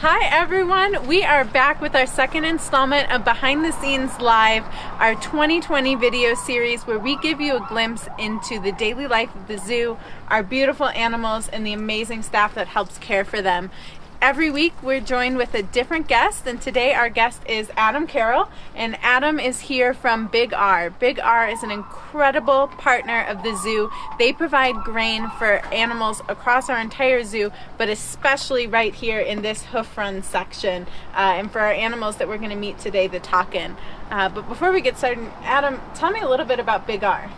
Hi everyone, we are back with our second installment of Behind the Scenes Live, our 2020 video series where we give you a glimpse into the daily life of the zoo, our beautiful animals, and the amazing staff that helps care for them. Every week we're joined with a different guest, and today our guest is Adam Carroll, and Adam is here from BigR. BigR is an incredible partner of the zoo. They provide grain for animals across our entire zoo, but especially right here in this Hoof Run section, and for our animals that we're going to meet today, the takin. But before we get started, Adam, tell me a little bit about BigR.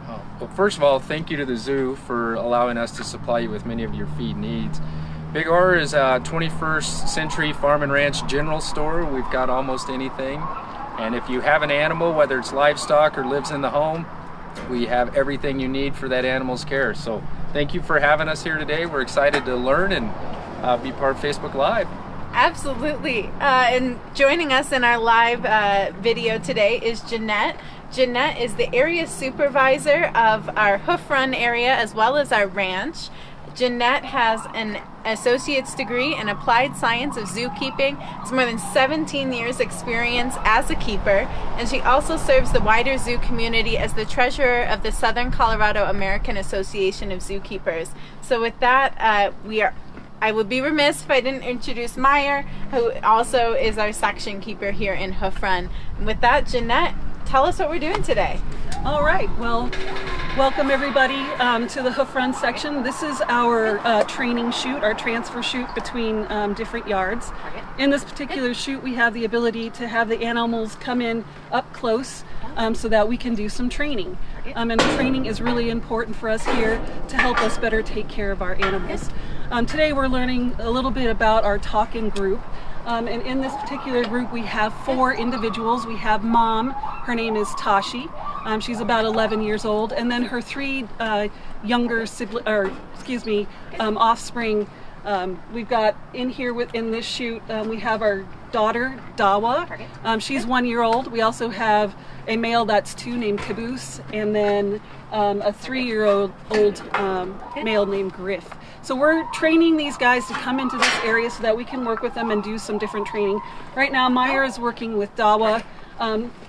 Well, first of all, thank you to the zoo for allowing us to supply you with many of your feed needs. BigR is a 21st century farm and ranch general store. We've got almost anything. And if you have an animal, whether it's livestock or lives in the home, we have everything you need for that animal's care. So thank you for having us here today. We're excited to learn and be part of Facebook Live. Absolutely. And joining us in our live video today is Jeanette. Jeanette is the area supervisor of our Hoof Run area as well as our ranch. Jeanette has an associate's degree in applied science of zookeeping, has more than 17 years experience as a keeper, and she also serves the wider zoo community as the treasurer of the Southern Colorado American Association of Zookeepers. So with that, I would be remiss if I didn't introduce Meiyer, who also is our section keeper here in Hoof Run. And with that, Jeanette, tell us what we're doing today. All right, well, welcome everybody to the Hoof Run section. This is our training chute, our transfer chute between different yards. In this particular chute, we have the ability to have the animals come in up close so that we can do some training. And the training is really important for us here to help us better take care of our animals. Today we're learning a little bit about our takin group. And in this particular group, we have 4 individuals. We have Mom, her name is Tashi. She's about 11 years old, and then her 3 younger offspring. We've got in here in this chute, we have our daughter Dawa. She's 1 year old. We also have a male that's 2 named Caboose, and then a 3-year-old male named Griff. So we're training these guys to come into this area so that we can work with them and do some different training. Right now, Meiyer is working with Dawa,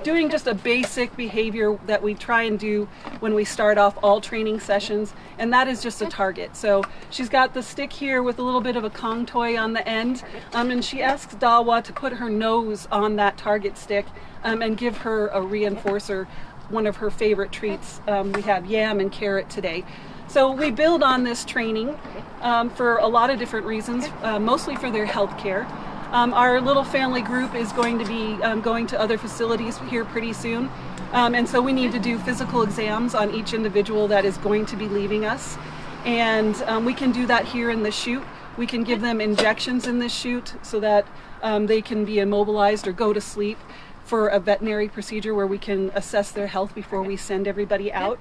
doing just a basic behavior that we try and do when we start off all training sessions, and that is just a target. So she's got the stick here with a little bit of a Kong toy on the end, and she asks Dawa to put her nose on that target stick and give her a reinforcer, one of her favorite treats. We have yam and carrot today. So we build on this training for a lot of different reasons, mostly for their health care. Our little family group is going to be going to other facilities here pretty soon, and so we need to do physical exams on each individual that is going to be leaving us, and we can do that here in the chute. We can give them injections in this chute so that they can be immobilized or go to sleep for a veterinary procedure where we can assess their health before we send everybody out.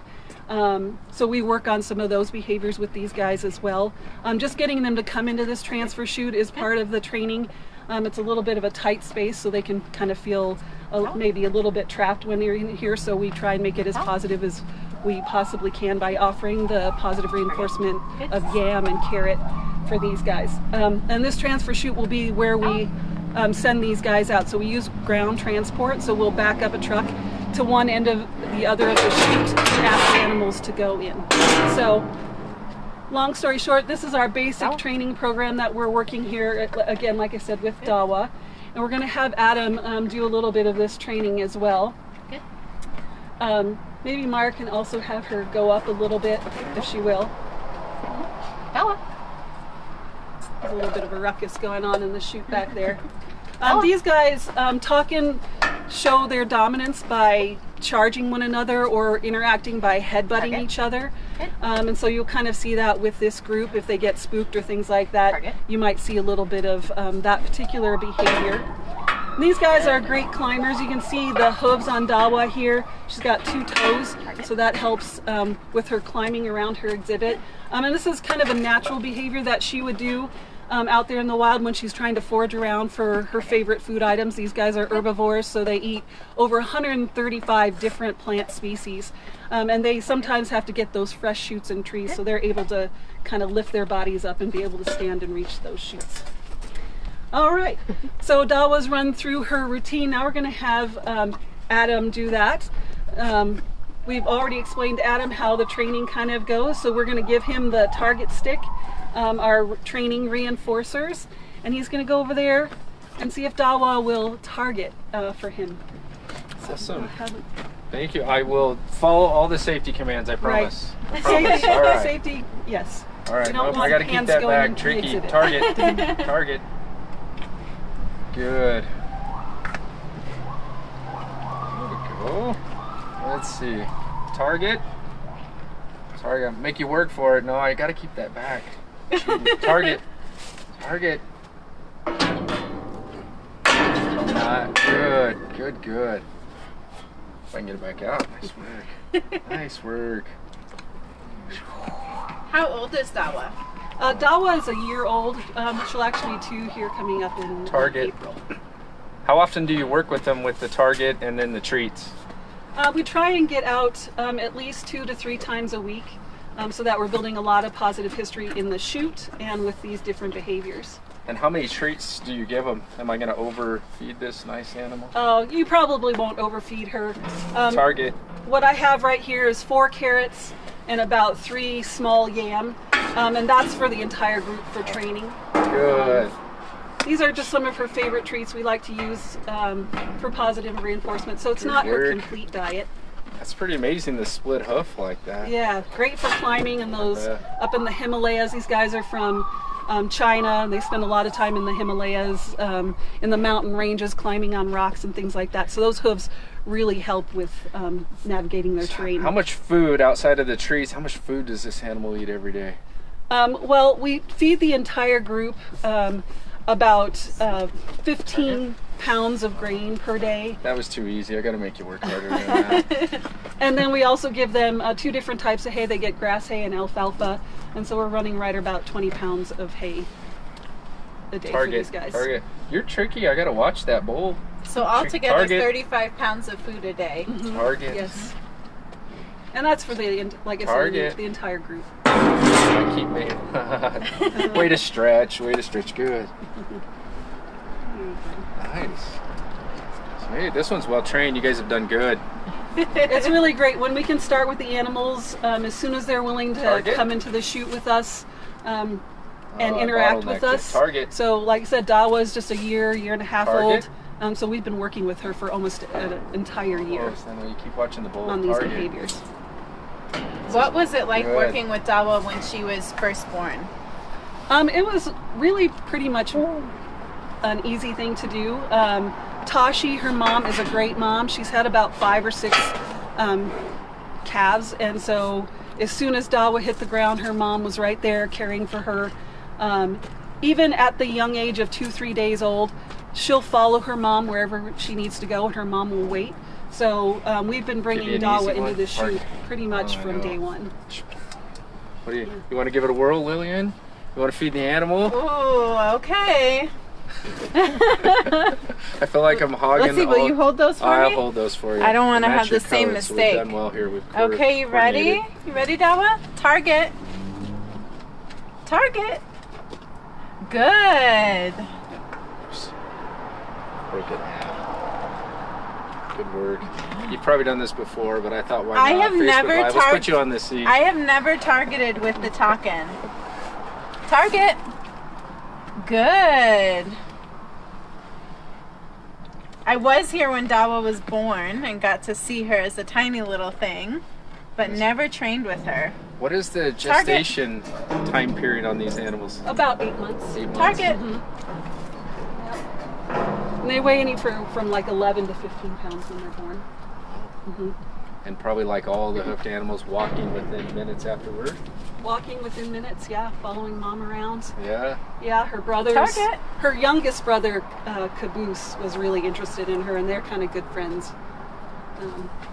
So we work on some of those behaviors with these guys as well. Just getting them to come into this transfer chute is part of the training. It's a little bit of a tight space so they can kind of feel maybe a little bit trapped when they're in here, so we try and make it as positive as we possibly can by offering the positive reinforcement of yam and carrot for these guys. And this transfer chute will be where we send these guys out. So we use ground transport, so we'll back up a truck to one end of the other of the chute and ask the animals to go in. So long story short, this is our basic training program that we're working here, again, like I said, with Dawa. And we're going to have Adam do a little bit of this training as well. Maybe Meiyer can also have her go up a little bit, if she will. Dawa. There's a little bit of a ruckus going on in the chute back there. These guys, takin, show their dominance by charging one another or interacting by headbutting each other. And so you'll kind of see that with this group. If they get spooked or things like that, you might see a little bit of that particular behavior. And these guys are great climbers. You can see the hooves on Dawa here. She's got 2 toes, so that helps with her climbing around her exhibit. And this is kind of a natural behavior that she would do out there in the wild when she's trying to forage around for her favorite food items. These guys are herbivores, so they eat over 135 different plant species. And they sometimes have to get those fresh shoots in trees, so they're able to kind of lift their bodies up and be able to stand and reach those shoots. All right. So Dawa's run through her routine. Now we're going to have Adam do that. We've already explained to Adam how the training kind of goes, so we're going to give him the target stick, our training reinforcers, and he's going to go over there and see if Dawa will target for him. Awesome. Thank you. I will follow all the safety commands, I promise. Right. I promise. All right. Safety, yes. All right. We don't Nope, want I got to keep hands that going bag into the tricky. exhibit. Target. Target. Good. There we go. Let's see. Target. Sorry, I make you work for it. No, I got to keep that back. Target. Target. Not good. Good, good. If I can get it back out. Nice work. Nice work. How old is Dawa? Dawa is a year old. She'll actually be 2 here coming up in Target. April. How often do you work with them with the target and then the treats? We try and get out at least 2 to 3 times a week so that we're building a lot of positive history in the chute and with these different behaviors. And how many treats do you give them? Am I going to overfeed this nice animal? You probably won't overfeed her. Target. What I have right here is 4 carrots and about 3 small yam, and that's for the entire group for training. Good. These are just some of her favorite treats we like to use for positive reinforcement, so it's Good not her work. complete diet. That's pretty amazing, the split hoof like that. Yeah, great for climbing and those Yeah. up in the Himalayas. These guys are from China, and they spend a lot of time in the Himalayas, in the mountain ranges, climbing on rocks and things like that. So those hooves really help with navigating their terrain. How much food outside of the treats, how much food does this animal eat every day? Well, we feed the entire group about 15 pounds of grain per day. That was too easy. I got to make you work harder than that. And then we also give them 2 different types of hay. They get grass hay and alfalfa. And so we're running right about 20 pounds of hay a day for these guys. Target. You're tricky. I got to watch that bowl. So altogether, Target. 35 pounds of food a day. Target. Yes. And that's for the, like I Target. said, the entire group. I keep making. Way to stretch. Way to stretch. Good. Nice. Hey, this one's well trained. You guys have done good. It's really great when we can start with the animals as soon as they're willing to Target. come into the chute with us and I interact with bottlenecked it. us. Target. So, like I said, Dawa is just a year and a half Target. old. So we've been working with her for almost an entire year Close. I know you keep watching the bowl. on these Target. behaviors. What was it like Good. working with Dawa when she was first born? It was really pretty much an easy thing to do. Tashi, her mom, is a great mom. She's had about 5 or 6 calves, and so as soon as Dawa hit the ground, her mom was right there caring for her. Even at the young age of 2-3 days old, she'll follow her mom wherever she needs to go, and her mom will wait. So we've been bringing Give you an Dawa easy into one. the chute pretty much Oh, I from know. day one. What do you want to give it a whirl, Lillian? You want to feed the animal? Ooh, okay. I feel like I'm hogging. Let's see, will you hold those for I'll me? hold those for you. I don't wanna Match have your the same colors, so mistake. We've done well here. We've Okay, you ready? coordinated. You ready, Dawa? Target. Target. Good. Oops. Break it. Good work. You've probably done this before, but I thought, why not? I have Facebook never Live. Let's put you on this seat. I have never targeted with the takin. Target. Good. I was here when Dawa was born and got to see her as a tiny little thing, but never trained with her. What is the gestation time period on these animals? About 8 months. 8 months. Target. And they weigh anywhere from like 11 to 15 pounds when they're born. And probably like all the hoofed animals, walking within minutes after birth. Walking within minutes, yeah, following mom around. Yeah. Yeah, her brothers, Target. her youngest brother, Caboose, was really interested in her, and they're kind of good friends.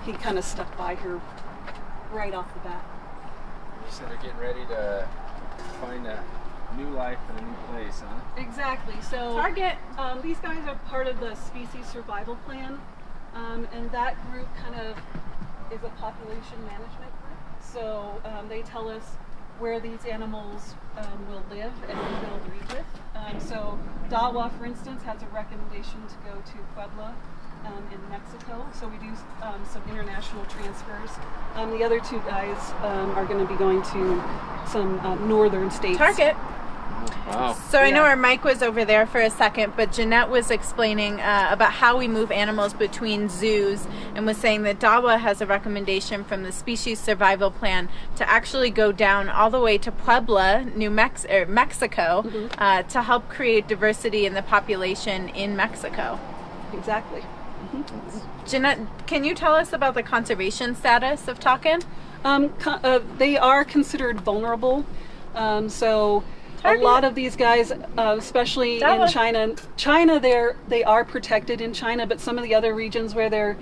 He kind of stuck by her right off the bat. So they're getting ready to find a new life in a new place, huh? Exactly. So Target. these guys are part of the species survival plan, and that group kind of is a population management group. So they tell us where these animals will live and who they'll breed with. So Dawa, for instance, has a recommendation to go to Puebla in Mexico. So we do some international transfers. The other two guys are going to be going to some northern states. Target. Wow. So I know our mic was over there for a second, but Jeanette was explaining about how we move animals between zoos, and was saying that Dawa has a recommendation from the Species Survival Plan to actually go down all the way to Puebla, Mexico, to help create diversity in the population in Mexico. Exactly. Jeanette, can you tell us about the conservation status of takin? They are considered vulnerable. So a lot of these guys, especially in China, they are protected in China, but some of the other regions where they're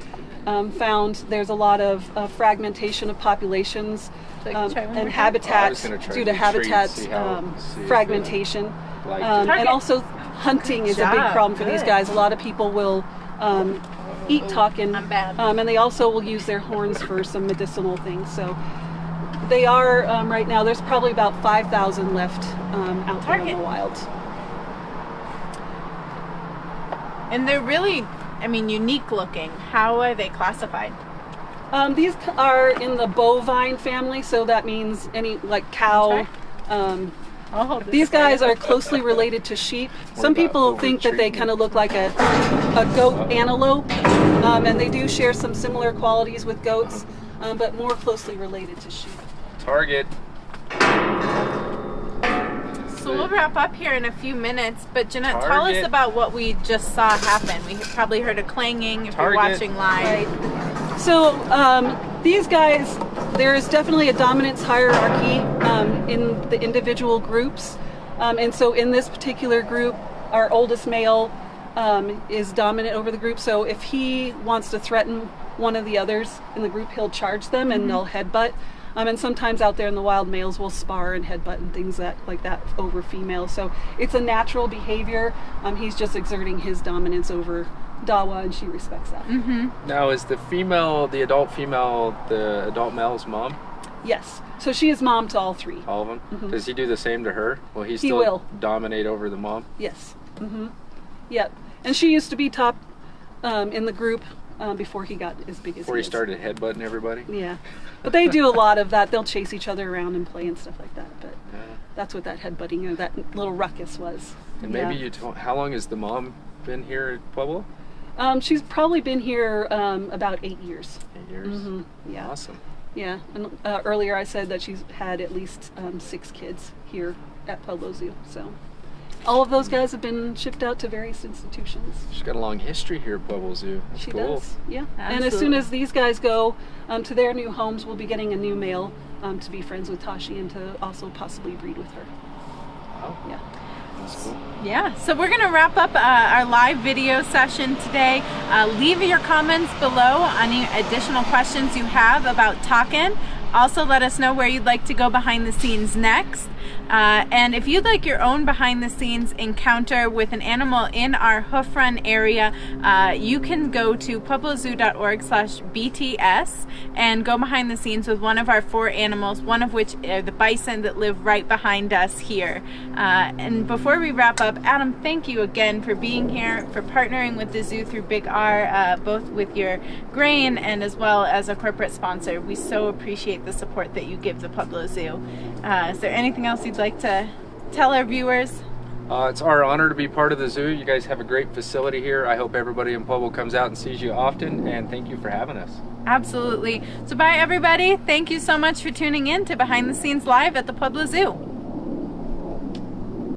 found, there's a lot of fragmentation of populations and habitat due to habitat fragmentation. And also hunting is a big problem for these guys. A lot of people will eat takin, and they also will use their horns for some medicinal things. So they are, right now, there's probably about 5,000 left out there in the wild. And they're really, I mean, unique looking. How are they classified? These are in the bovine family, so that means any, like cow. These guys are closely related to sheep. Some people think that they kind of look like a goat antelope, and they do share some similar qualities with goats, but more closely related to sheep. Target. So we'll wrap up here in a few minutes, but Jeanette, tell us about what we just saw happen. We probably heard a clanging if you're watching live. Right. So these guys, there is definitely a dominance hierarchy in the individual groups, and so in this particular group, our oldest male is dominant over the group. So if he wants to threaten one of the others in the group, he'll charge them and they'll headbutt. And sometimes out there in the wild, males will spar and headbutt and things like that over females. So it's a natural behavior. He's just exerting his dominance over Dawa, and she respects that. Now, is the adult male's mom? Yes. So she is mom to all three. All of them? Does he do the same to her? Will he still dominate over the mom? Yes. Yep. And she used to be top in the group before he got as big as Before he started headbutting everybody? Yeah. But they do a lot of that. They'll chase each other around and play and stuff like that. But that's what that headbutting or that little ruckus was. And maybe how long has the mom been here at Pueblo? She's probably been here about 8 years. 8 years? Yeah. Awesome. Yeah. And earlier I said that she's had at least 6 kids here at Pueblo Zoo. So all of those guys have been shipped out to various institutions. She's got a long history here at Pueblo Zoo. That's she cool. does, yeah. Absolutely. And as soon as these guys go to their new homes, we'll be getting a new male to be friends with Tashi and to also possibly breed with her. Wow. Yeah. That's cool. Yeah, so we're going to wrap up our live video session today. Leave your comments below on any additional questions you have about takin. Also, let us know where you'd like to go behind the scenes next. And if you'd like your own behind the scenes encounter with an animal in our Hoof Run area, you can go to pueblozoo.org/BTS and go behind the scenes with one of our 4 animals, one of which are the bison that live right behind us here. And before we wrap up, Adam, thank you again for being here, for partnering with the zoo through BigR, both with your grain and as well as a corporate sponsor. We so appreciate the support that you give the Pueblo Zoo. Is there anything else you'd like to tell our viewers? It's our honor to be part of the zoo. You guys have a great facility here. I hope everybody in Pueblo comes out and sees you often, and thank you for having us. Absolutely. So bye everybody. Thank you so much for tuning in to Behind the Scenes Live at the Pueblo Zoo.